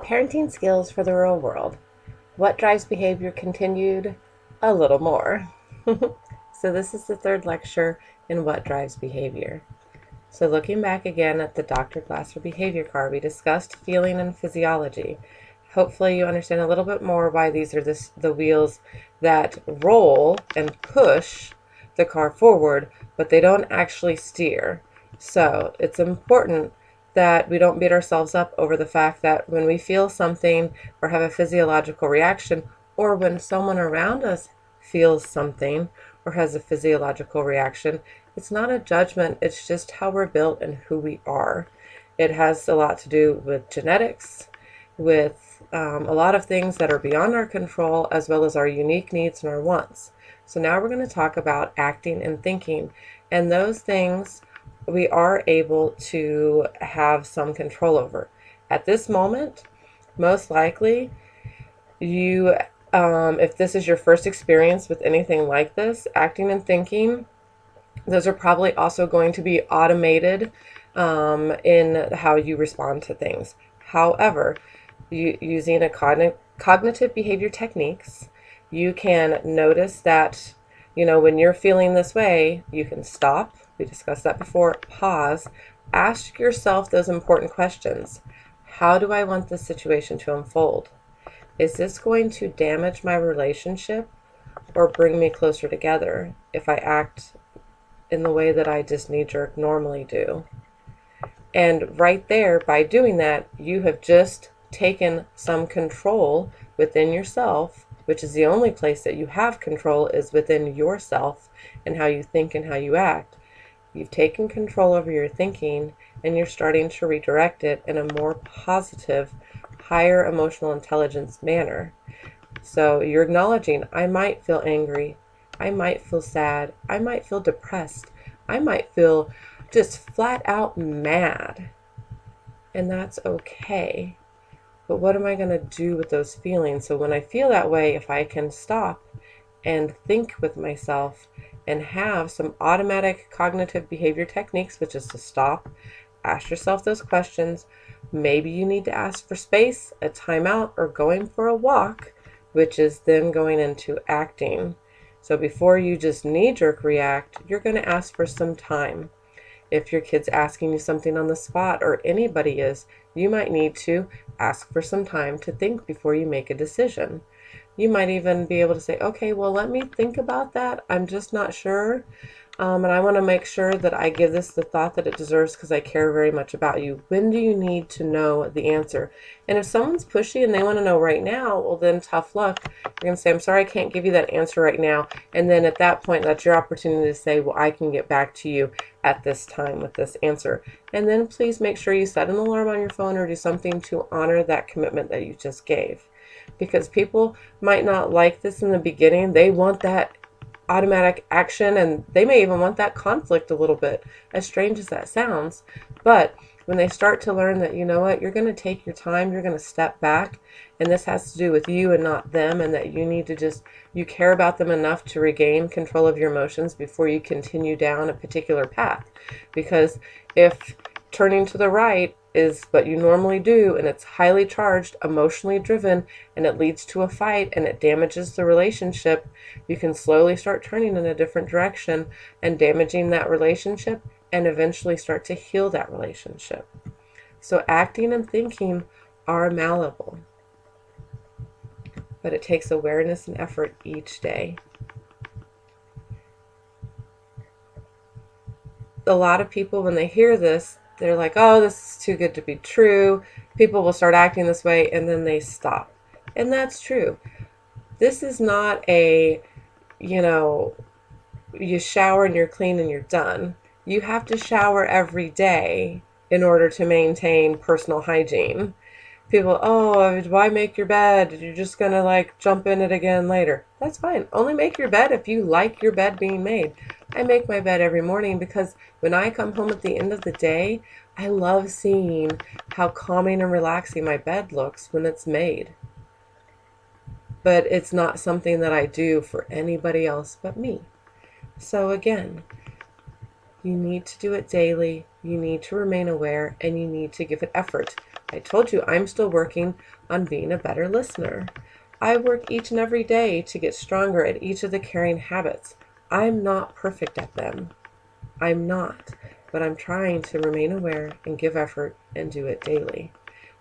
Parenting skills for the real world. What drives behavior continued? A little more. So this is the third lecture in What Drives Behavior. So looking back again at the Dr. Glasser behavior card, we discussed feeling and physiology. Hopefully you understand a little bit more why these are the wheels that roll and push the car forward, but they don't actually steer. So it's important that we don't beat ourselves up over the fact that when we feel something or have a physiological reaction, or when someone around us feels something or has a physiological reaction, it's not a judgment, it's just how we're built and who we are. It has a lot to do with genetics, with a lot of things that are beyond our control, as well as our unique needs and our wants. So now we're going to talk about acting and thinking, and those things we are able to have some control over. At this moment, most likely, if this is your first experience with anything like this, acting and thinking, those are probably also going to be automated in how you respond to things. However, using cognitive behavior techniques, you can notice that, when you're feeling this way, you can stop. We discussed that before. Pause. Ask yourself those important questions. How do I want this situation to unfold? Is this going to damage my relationship or bring me closer together if I act in the way that I just knee-jerk normally do? And right there, by doing that, you have just taken some control within yourself, which is the only place that you have control, is within yourself and how you think and how you act. You've taken control over your thinking, and you're starting to redirect it in a more positive, higher emotional intelligence manner. So you're acknowledging, I might feel angry, I might feel sad, I might feel depressed, I might feel just flat out mad. And that's okay. But what am I going to do with those feelings? So when I feel that way, if I can stop and think with myself and have some automatic cognitive behavior techniques, which is to stop, ask yourself those questions. Maybe you need to ask for space, a timeout, or going for a walk, which is then going into acting. So before you just knee-jerk react, you're going to ask for some time. If your kid's asking you something on the spot, or anybody is, you might need to ask for some time to think before you make a decision. You might even be able to say, okay, well, let me think about that. I'm just not sure. And I want to make sure that I give this the thought that it deserves because I care very much about you. When do you need to know the answer? And if someone's pushy and they want to know right now, well, then tough luck. You're going to say, I'm sorry, I can't give you that answer right now. And then at that point, that's your opportunity to say, well, I can get back to you at this time with this answer. And then please make sure you set an alarm on your phone or do something to honor that commitment that you just gave. Because people might not like this in the beginning. They want that automatic action, and they may even want that conflict a little bit, as strange as that sounds. But when they start to learn that, you know what, you're going to take your time, you're going to step back, and this has to do with you and not them, and that you need to you care about them enough to regain control of your emotions before you continue down a particular path. Because if turning to the right is what you normally do, and it's highly charged, emotionally driven, and it leads to a fight and it damages the relationship, you can slowly start turning in a different direction and damaging that relationship and eventually start to heal that relationship. So acting and thinking are malleable, but it takes awareness and effort each day. A lot of people, when they hear this, they're like, oh, this is too good to be true. People will start acting this way, and then they stop. And that's true. This is not a, you shower and you're clean and you're done. You have to shower every day in order to maintain personal hygiene. People, oh, why make your bed? You're just going to jump in it again later. That's fine. Only make your bed if you like your bed being made. I make my bed every morning because when I come home at the end of the day, I love seeing how calming and relaxing my bed looks when it's made. But it's not something that I do for anybody else but me. So again, you need to do it daily, you need to remain aware, and you need to give it effort. I told you I'm still working on being a better listener. I work each and every day to get stronger at each of the caring habits. I'm not perfect at them. I'm not, but I'm trying to remain aware and give effort and do it daily.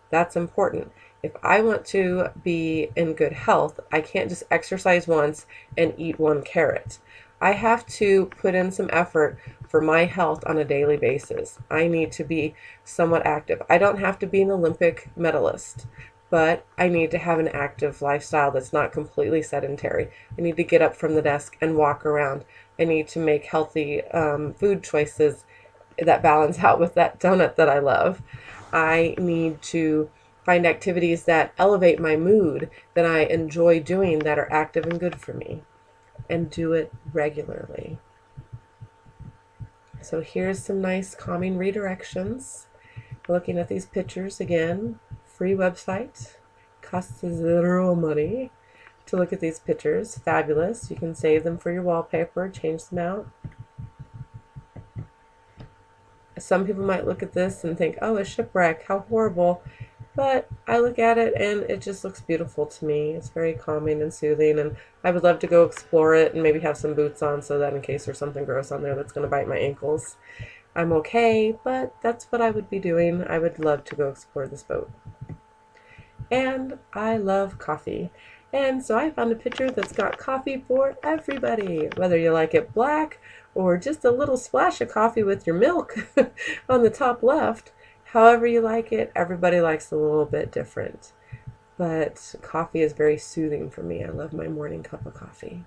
That's important. If I want to be in good health, I can't just exercise once and eat one carrot. I have to put in some effort for my health on a daily basis. I need to be somewhat active. I don't have to be an Olympic medalist, but I need to have an active lifestyle that's not completely sedentary. I need to get up from the desk and walk around. I need to make healthy food choices that balance out with that donut that I love. I need to find activities that elevate my mood, that I enjoy doing, that are active and good for me, and do it regularly. So here's some nice calming redirections. Looking at these pictures again, free website, costs zero money to look at these pictures. Fabulous. You can save them for your wallpaper, change them out. Some people might look at this and think, oh, a shipwreck, how horrible. But I look at it and it just looks beautiful to me. It's very calming and soothing, and I would love to go explore it and maybe have some boots on so that in case there's something gross on there that's going to bite my ankles, I'm okay, but that's what I would be doing. I would love to go explore this boat. And I love coffee. And so I found a picture that's got coffee for everybody, whether you like it black or just a little splash of coffee with your milk on the top left. However you like it, everybody likes a little bit different. But coffee is very soothing for me. I love my morning cup of coffee.